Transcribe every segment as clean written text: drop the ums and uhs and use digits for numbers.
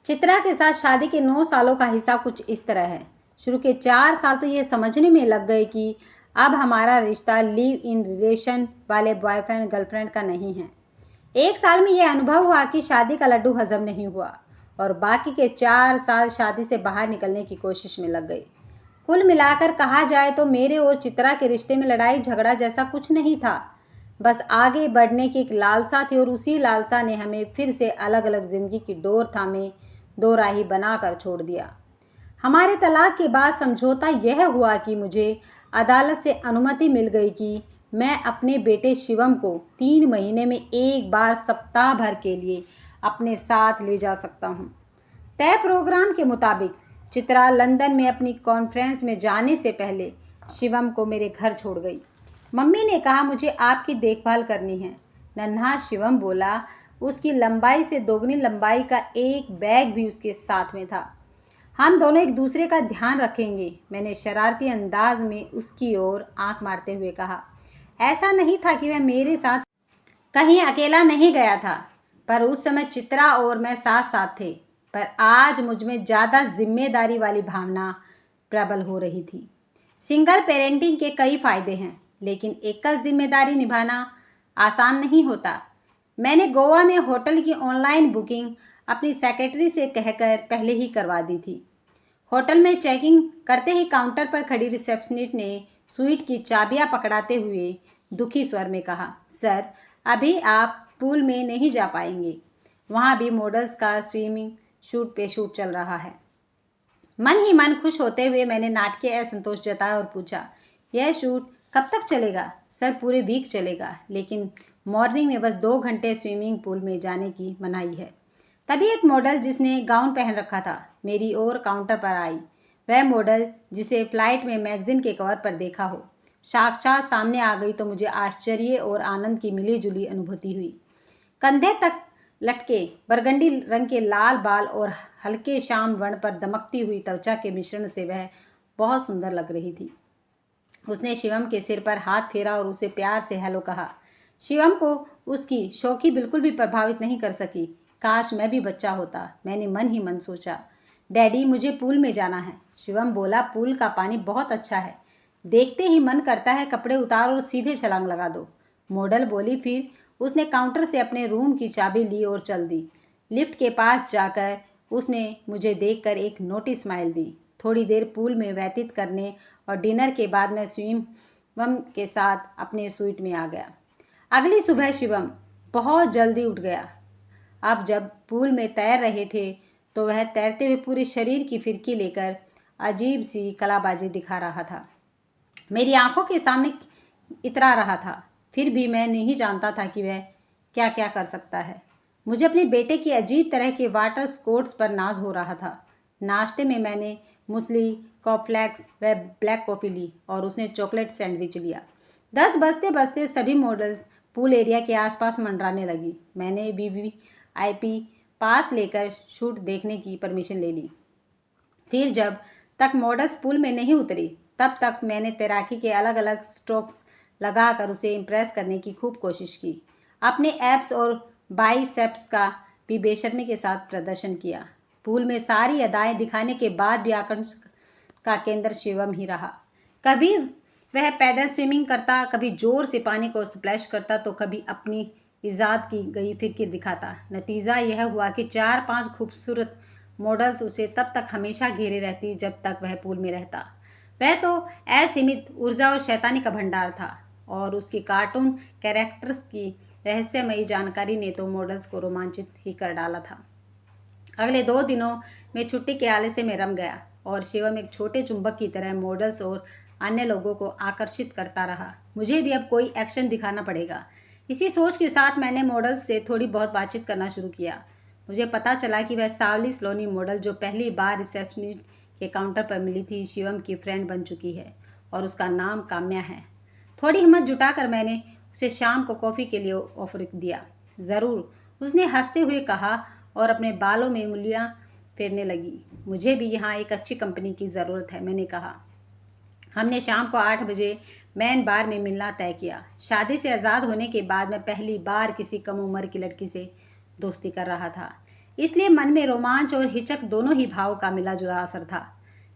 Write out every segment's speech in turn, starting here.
चित्रा के साथ शादी के 9 सालों का हिसाब कुछ इस तरह है। शुरू के 4 साल तो ये समझने में लग गए कि अब हमारा रिश्ता लिव इन रिलेशन वाले बॉयफ्रेंड गर्लफ्रेंड का नहीं है। 1 साल में यह अनुभव हुआ कि शादी का लड्डू हजम नहीं हुआ और बाकी के 4 साल शादी से बाहर निकलने की कोशिश में लग गई। कुल मिलाकर कहा जाए तो मेरे और चित्रा के रिश्ते में लड़ाई झगड़ा जैसा कुछ नहीं था। बस आगे बढ़ने की एक लालसा थी और उसी लालसा ने हमें फिर से अलग अलग जिंदगी की डोर थामे दो राही बनाकर छोड़ दिया। हमारे तलाक के बाद समझौता यह हुआ कि मुझे अदालत से अनुमति मिल गई कि मैं अपने बेटे शिवम को 3 महीने में एक बार सप्ताह भर के लिए अपने साथ ले जा सकता हूँ। तय प्रोग्राम के मुताबिक चित्रा लंदन में अपनी कॉन्फ्रेंस में जाने से पहले शिवम को मेरे घर छोड़ गई। मम्मी ने कहा मुझे आपकी देखभाल करनी है। नन्हा शिवम बोला। उसकी लंबाई से दोगुनी लंबाई का एक बैग भी उसके साथ में था। हम दोनों एक दूसरे का ध्यान रखेंगे, मैंने शरारती अंदाज में उसकी ओर आंख मारते हुए कहा। ऐसा नहीं था कि वह मेरे साथ कहीं अकेला नहीं गया था, पर उस समय चित्रा और मैं साथ साथ थे। पर आज मुझ में ज़्यादा जिम्मेदारी वाली भावना प्रबल हो रही थी। सिंगल पेरेंटिंग के कई फ़ायदे हैं, लेकिन एकल जिम्मेदारी निभाना आसान नहीं होता। मैंने गोवा में होटल की ऑनलाइन बुकिंग अपनी सेक्रेटरी से कहकर पहले ही करवा दी थी। होटल में चेकिंग करते ही काउंटर पर खड़ी रिसेप्शनिस्ट ने स्वीट की चाबियां पकड़ाते हुए दुखी स्वर में कहा, सर अभी आप पूल में नहीं जा पाएंगे, वहाँ भी मॉडल्स का स्विमिंग शूट पे शूट चल रहा है। मन ही मन खुश होते हुए मैंने नाटकीय असंतोष जताया और पूछा, यह शूट कब तक चलेगा? सर पूरे वीक चलेगा, लेकिन मॉर्निंग में बस 2 घंटे स्विमिंग पूल में जाने की मनाही है। तभी एक मॉडल जिसने गाउन पहन रखा था मेरी ओर काउंटर पर आई। वह मॉडल जिसे फ्लाइट में मैगजीन के कवर पर देखा हो, साक्षात सामने आ गई तो मुझे आश्चर्य और आनंद की मिली जुली अनुभूति हुई। कंधे तक लटके बरगंडी रंग के लाल बाल और हल्के शाम वर्ण पर दमकती हुई त्वचा के मिश्रण से वह बहुत सुंदर लग रही थी। उसने शिवम के सिर पर हाथ फेरा और उसे प्यार से हेलो कहा। शिवम को उसकी शौकी बिल्कुल भी प्रभावित नहीं कर सकी। काश मैं भी बच्चा होता, मैंने मन ही मन सोचा। डैडी मुझे पूल में जाना है। शिवम बोला, पूल का पानी बहुत अच्छा है, देखते ही मन करता है कपड़े उतार और सीधे छलांग लगा दो। मॉडल बोली। फिर उसने काउंटर से अपने रूम की चाबी ली और चल दी। लिफ्ट के पास जाकर उसने मुझे देखकर एक नोटिस स्माइल दी। थोड़ी देर पूल में व्यतीत करने और डिनर के बाद मैं शिवम के साथ अपने स्वीट में आ गया। अगली सुबह शिवम बहुत जल्दी उठ गया। अब जब पूल में तैर रहे थे तो वह तैरते हुए पूरे शरीर की फिरकी लेकर अजीब सी कलाबाजी दिखा रहा था। मेरी आंखों के सामने इतरा रहा था, फिर भी मैं नहीं जानता था कि वह क्या क्या कर सकता है। मुझे अपने बेटे की अजीब तरह के वाटर स्पोर्ट्स पर नाज हो रहा था। नाश्ते में मैंने मूसली, कॉर्नफ्लेक्स व ब्लैक कॉफ़ी ली और उसने चॉकलेट सैंडविच लिया। 10 बजते बजते सभी मॉडल्स पूल एरिया के आसपास मंडराने लगी। मैंने वीवीआईपी पास लेकर शूट देखने की परमिशन ले ली। फिर जब तक मॉडल्स पूल में नहीं उतरी तब तक मैंने तैराकी के अलग अलग स्ट्रोक्स लगाकर उसे इम्प्रेस करने की खूब कोशिश की। अपने एब्स और बाइसेप्स का भी बेशर्मी के साथ प्रदर्शन किया। पूल में सारी अदाएं दिखाने के बाद भी आकर्षण का केंद्र शिवम ही रहा। कभी वह पैडल स्विमिंग करता, कभी जोर से पानी को स्प्लैश करता, तो कभी अपनी इजाद की गई फिरकी दिखाता। नतीजा यह हुआ कि 4-5 खूबसूरत मॉडल्स उसे तब तक हमेशा घेरे रहती जब तक वह पूल में रहता। वह तो असीमित ऊर्जा और शैतानी का भंडार था, और उसकी कार्टून कैरेक्टर्स की रहस्यमयी जानकारी ने तो मॉडल्स को रोमांचित ही कर डाला था। अगले 2 दिनों में छुट्टी के आलस्य में रम गया और शिवम एक छोटे चुंबक की तरह मॉडल्स और अन्य लोगों को आकर्षित करता रहा। मुझे भी अब कोई एक्शन दिखाना पड़ेगा। इसी सोच के साथ मैंने मॉडल्स से थोड़ी बहुत बातचीत करना शुरू किया। मुझे पता चला कि वह सावली सलोनी मॉडल जो पहली बार रिसेप्शनिस्ट के काउंटर पर मिली थी, शिवम की फ्रेंड बन चुकी है और उसका नाम काम्या है। थोड़ी हिम्मत जुटाकर मैंने उसे शाम को कॉफ़ी के लिए ऑफर दिया। ज़रूर, उसने हंसते हुए कहा और अपने बालों में उंगलियां फेरने लगी। मुझे भी यहाँ एक अच्छी कंपनी की ज़रूरत है, मैंने कहा। हमने शाम को 8 बजे मैन बार में मिलना तय किया। शादी से आज़ाद होने के बाद मैं पहली बार किसी कम उम्र की लड़की से दोस्ती कर रहा था। इसलिए मन में रोमांच और हिचक दोनों ही भाव का मिला जुला असर था।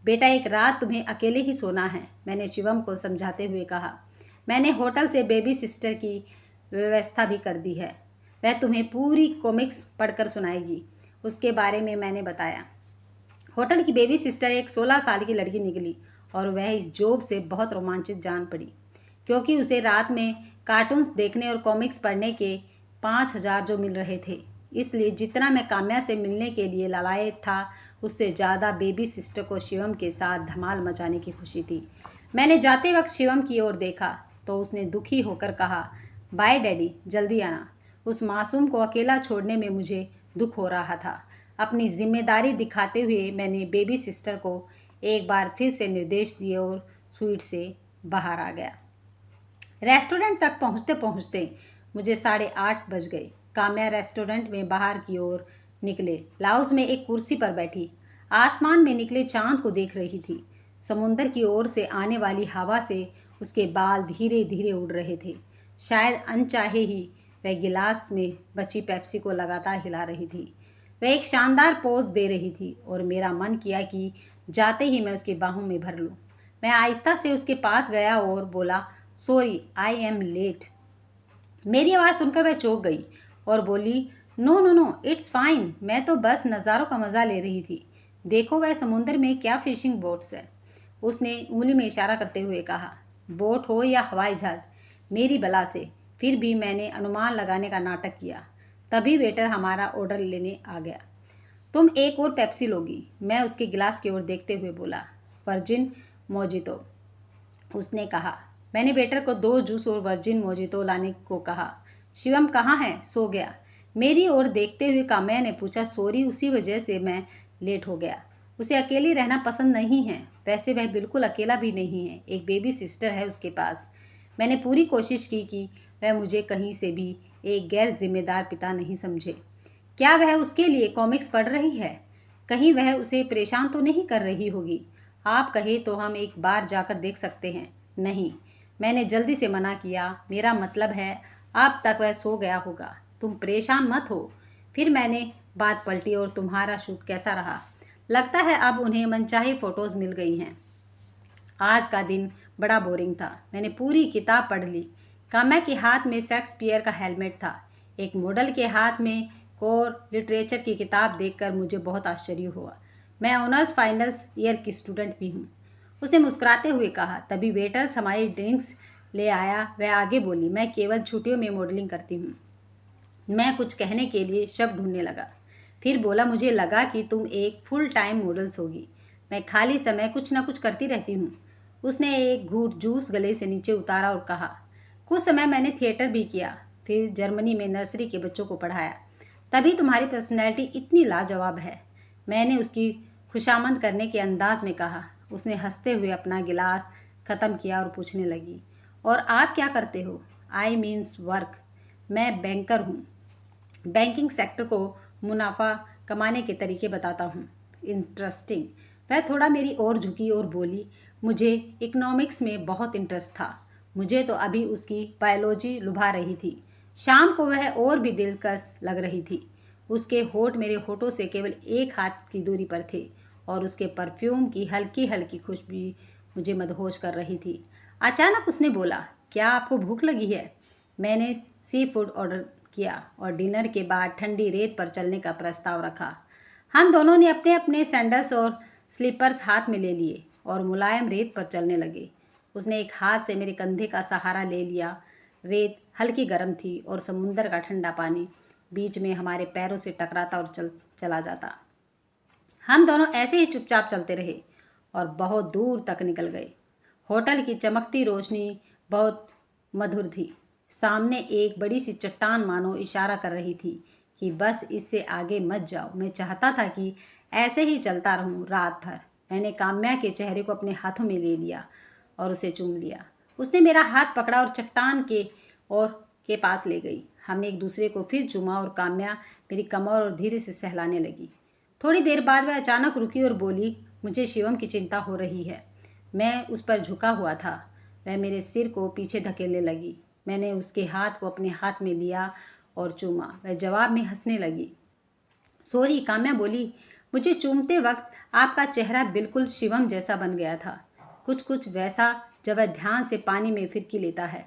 बेटा, एक रात तुम्हें अकेले ही सोना है, मैंने शिवम को समझाते हुए कहा। मैंने होटल से बेबी सिस्टर की व्यवस्था भी कर दी है। वह तुम्हें पूरी कॉमिक्स पढ़कर सुनाएगी। उसके बारे में मैंने बताया। होटल की बेबी सिस्टर एक 16 साल की लड़की निकली और वह इस जॉब से बहुत रोमांचित जान पड़ी, क्योंकि उसे रात में कार्टून्स देखने और कॉमिक्स पढ़ने के 5,000 जो मिल रहे थे। इसलिए जितना मैं काम्या से मिलने के लिए लालायित था, उससे ज़्यादा बेबी सिस्टर को शिवम के साथ धमाल मचाने की खुशी थी। मैंने जाते वक्त शिवम की ओर देखा तो उसने दुखी होकर कहा, बाय डैडी, जल्दी आना। उस मासूम को अकेला छोड़ने में मुझे दुख हो रहा था। अपनी जिम्मेदारी दिखाते हुए मैंने बेबी सिस्टर को एक बार फिर से निर्देश दिए और स्वीट से बाहर आ गया। रेस्टोरेंट तक पहुंचते पहुंचते मुझे 8:30 बज गए। काम्या रेस्टोरेंट में बाहर की ओर निकले लाउंज में एक कुर्सी पर बैठी आसमान में निकले चांद को देख रही थी। समुंदर की ओर से आने वाली हवा से उसके बाल धीरे धीरे उड़ रहे थे। शायद अनचाहे ही वह गिलास में बची पेप्सी को लगातार हिला रही थी। वह एक शानदार पोज दे रही थी और मेरा मन किया कि जाते ही मैं उसकी बाहों में भर लूं। मैं आहिस्ता से उसके पास गया और बोला, सॉरी, आई एम लेट। मेरी आवाज़ सुनकर वह चौंक गई और बोली, no no no, it's fine, मैं तो बस नज़ारों का मज़ा ले रही थी। देखो वह समुद्र में क्या फिशिंग बोट्स है। उसने उंगली में इशारा करते हुए कहा। बोट हो या हवाई जहाज, मेरी बला से। फिर भी मैंने अनुमान लगाने का नाटक किया। तभी वेटर हमारा ऑर्डर लेने आ गया। तुम एक और पेप्सी लोगी? मैं उसके गिलास की ओर देखते हुए बोला। वर्जिन मोजितो, उसने कहा। मैंने वेटर को 2 जूस और वर्जिन मोजितो लाने को कहा। शिवम कहाँ है? सो गया। मेरी ओर देखते हुए काम्या ने पूछा। सॉरी, उसी वजह से मैं लेट हो गया। उसे अकेले रहना पसंद नहीं है। वैसे वह बिल्कुल अकेला भी नहीं है, एक बेबी सिस्टर है उसके पास। मैंने पूरी कोशिश की कि वह मुझे कहीं से भी एक गैर जिम्मेदार पिता नहीं समझे। क्या वह उसके लिए कॉमिक्स पढ़ रही है? कहीं वह उसे परेशान तो नहीं कर रही होगी? आप कहे तो हम एक बार जाकर देख सकते हैं। नहीं, मैंने जल्दी से मना किया। मेरा मतलब है अब तक वह सो गया होगा। तुम परेशान मत हो। फिर मैंने बात पलटी। और तुम्हारा शूट कैसा रहा? लगता है अब उन्हें मनचाही फ़ोटोज़ मिल गई हैं। आज का दिन बड़ा बोरिंग था। मैंने पूरी किताब पढ़ ली। काम्या के हाथ में शेक्सपियर का हेलमेट था। एक मॉडल के हाथ में कोर लिटरेचर की किताब देखकर मुझे बहुत आश्चर्य हुआ। मैं ऑनर्स फाइनल्स ईयर की स्टूडेंट भी हूँ, उसने मुस्कुराते हुए कहा। तभी वेटर्स हमारी ड्रिंक्स ले आया। वह आगे बोली, मैं केवल छुट्टियों में मॉडलिंग करती हूँ। मैं कुछ कहने के लिए शब्द ढूंढने लगा। फिर बोला, मुझे लगा कि तुम एक फुल टाइम मॉडल्स होगी। मैं खाली समय कुछ ना कुछ करती रहती हूँ। उसने एक घूंट जूस गले से नीचे उतारा और कहा, कुछ समय मैंने थिएटर भी किया, फिर जर्मनी में नर्सरी के बच्चों को पढ़ाया। तभी तुम्हारी पर्सनैलिटी इतनी लाजवाब है, मैंने उसकी खुशामद करने के अंदाज में कहा। उसने हंसते हुए अपना गिलास ख़त्म किया और पूछने लगी, और आप क्या करते हो? I means work. मैं बैंकर हूँ। बैंकिंग सेक्टर को मुनाफा कमाने के तरीके बताता हूँ। इंटरेस्टिंग। वह थोड़ा मेरी ओर झुकी और बोली, मुझे इकोनॉमिक्स में बहुत इंटरेस्ट था। मुझे तो अभी उसकी बायोलॉजी लुभा रही थी। शाम को वह और भी दिलकश लग रही थी। उसके होठ मेरे होठों से केवल 1 हाथ की दूरी पर थे और उसके परफ्यूम की हल्की हल्की खुशबू मुझे मदहोश कर रही थी। अचानक उसने बोला, क्या आपको भूख लगी है? मैंने सी फूड ऑर्डर किया और डिनर के बाद ठंडी रेत पर चलने का प्रस्ताव रखा। हम दोनों ने अपने अपने सैंडल्स और स्लीपर्स हाथ में ले लिए और मुलायम रेत पर चलने लगे। उसने एक हाथ से मेरे कंधे का सहारा ले लिया। रेत हल्की गर्म थी और समुंदर का ठंडा पानी बीच में हमारे पैरों से टकराता और चला जाता। हम दोनों ऐसे ही चुपचाप चलते रहे और बहुत दूर तक निकल गए। होटल की चमकती रोशनी बहुत मधुर थी। सामने एक बड़ी सी चट्टान मानो इशारा कर रही थी कि बस इससे आगे मत जाओ। मैं चाहता था कि ऐसे ही चलता रहूं रात भर। मैंने काम्या के चेहरे को अपने हाथों में ले लिया और उसे चूम लिया। उसने मेरा हाथ पकड़ा और चट्टान के पास ले गई। हमने एक दूसरे को फिर चूमा और काम्या मेरी कमर और धीरे से सहलाने लगी। थोड़ी देर बाद वह अचानक रुकी और बोली, मुझे शिवम की चिंता हो रही है। मैं उस पर झुका हुआ था। वह मेरे सिर को पीछे धकेलने लगी। मैंने उसके हाथ को अपने हाथ में लिया और चूमा। वह जवाब में हंसने लगी। सॉरी, काम्या बोली। मुझे चूमते वक्त आपका चेहरा बिल्कुल शिवम जैसा बन गया था, कुछ कुछ वैसा जब वह ध्यान से पानी में फिरकी लेता है।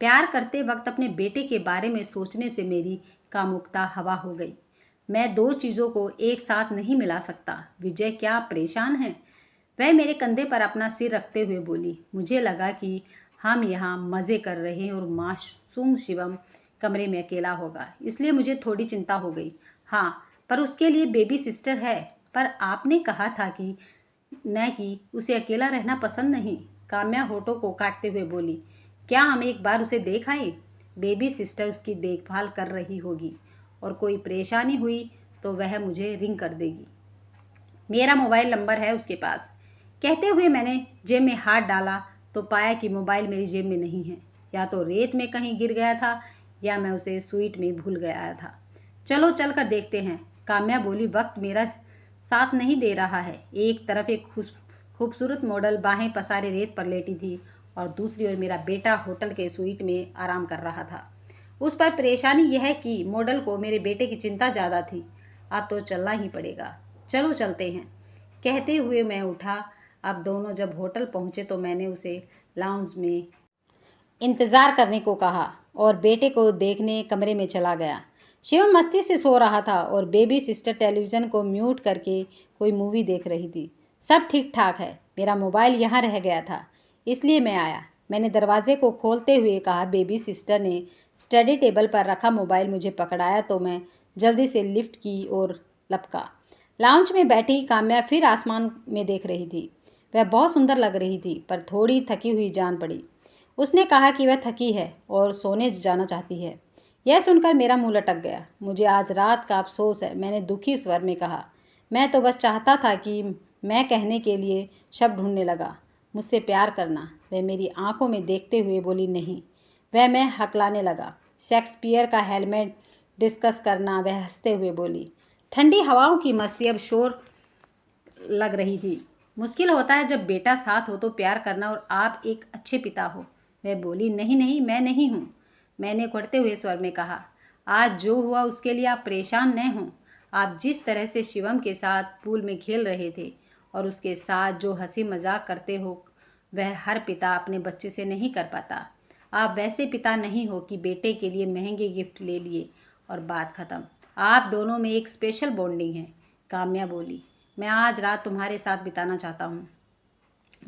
प्यार करते वक्त अपने बेटे के बारे में सोचने से मेरी कामुकता हवा हो गई। मैं दो चीज़ों को एक साथ नहीं मिला सकता। विजय क्या आप परेशान हैं? वह मेरे कंधे पर अपना सिर रखते हुए बोली। मुझे लगा कि हम यहाँ मज़े कर रहे हैं और मासूम शिवम कमरे में अकेला होगा, इसलिए मुझे थोड़ी चिंता हो गई। हाँ, पर उसके लिए बेबी सिस्टर है। पर आपने कहा था कि न कि उसे अकेला रहना पसंद नहीं। काम्या होठों को काटते हुए बोली। क्या हम एक बार उसे देख आए? बेबी सिस्टर उसकी देखभाल कर रही होगी और कोई परेशानी हुई तो वह मुझे रिंग कर देगी। मेरा मोबाइल नंबर है उसके पास। कहते हुए मैंने जेब में हाथ डाला तो पाया कि मोबाइल मेरी जेब में नहीं है। या तो रेत में कहीं गिर गया था या मैं उसे स्वीट में भूल गया था। चलो चल कर देखते हैं, काम्या बोली। वक्त मेरा साथ नहीं दे रहा है। एक तरफ एक खूबसूरत मॉडल बाहें पसारे रेत पर लेटी थी और दूसरी ओर मेरा बेटा होटल के स्वीट में आराम कर रहा था। उस पर परेशानी यह है कि मॉडल को मेरे बेटे की चिंता ज़्यादा थी। अब तो चलना ही पड़ेगा। चलो चलते हैं, कहते हुए मैं उठा। अब दोनों जब होटल पहुँचे तो मैंने उसे लाउंज में इंतज़ार करने को कहा और बेटे को देखने कमरे में चला गया। शिवम मस्ती से सो रहा था और बेबी सिस्टर टेलीविज़न को म्यूट करके कोई मूवी देख रही थी। सब ठीक ठाक है। मेरा मोबाइल यहाँ रह गया था, इसलिए मैं आया। मैंने दरवाजे को खोलते हुए कहा। बेबी सिस्टर ने स्टडी टेबल पर रखा मोबाइल मुझे पकड़ाया तो मैं जल्दी से लिफ्ट की ओर लपका। लाउंज में बैठी काम्या फिर आसमान में देख रही थी। वह बहुत सुंदर लग रही थी, पर थोड़ी थकी हुई जान पड़ी। उसने कहा कि वह थकी है और सोने जाना चाहती है। यह सुनकर मेरा मुंह लटक गया। मुझे आज रात का अफसोस है, मैंने दुखी स्वर में कहा। मैं तो बस चाहता था कि मैं कहने के लिए शब्द ढूंढने लगा। मुझसे प्यार करना। वह मेरी आंखों में देखते हुए बोली। नहीं। वह मैं हकलाने लगा। शेक्सपियर का हेलमेट डिस्कस करना। वह हंसते हुए बोली। ठंडी हवाओं की मस्ती अब शोर लग रही थी। मुश्किल होता है जब बेटा साथ हो तो प्यार करना और आप एक अच्छे पिता हो। वह बोली। नहीं नहीं, मैं नहीं हूँ, मैंने उखड़ते हुए स्वर में कहा। आज जो हुआ उसके लिए आप परेशान न हों। आप जिस तरह से शिवम के साथ पूल में खेल रहे थे और उसके साथ जो हंसी मजाक करते हो, वह हर पिता अपने बच्चे से नहीं कर पाता। आप वैसे पिता नहीं हो कि बेटे के लिए महंगे गिफ्ट ले लिए और बात ख़त्म। आप दोनों में एक स्पेशल बॉन्डिंग है। काम्या बोली। मैं आज रात तुम्हारे साथ बिताना चाहता हूँ।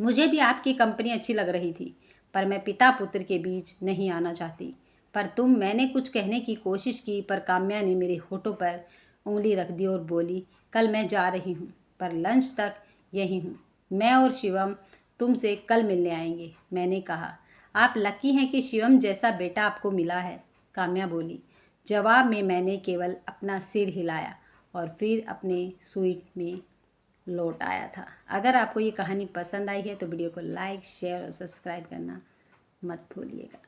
मुझे भी आपकी कंपनी अच्छी लग रही थी, पर मैं पिता पुत्र के बीच नहीं आना चाहती। पर तुम, मैंने कुछ कहने की कोशिश की, पर काम्या ने मेरे होठों पर उंगली रख दी और बोली। कल मैं जा रही हूँ, पर लंच तक यहीं हूँ। मैं और शिवम तुमसे कल मिलने आएंगे। मैंने कहा। आप लकी हैं कि शिवम जैसा बेटा आपको मिला है, काम्या बोली। जवाब में मैंने केवल अपना सिर हिलाया और फिर अपने स्वीट में लौट आया था। अगर आपको ये कहानी पसंद आई है तो वीडियो को लाइक, शेयर और सब्सक्राइब करना मत भूलिएगा।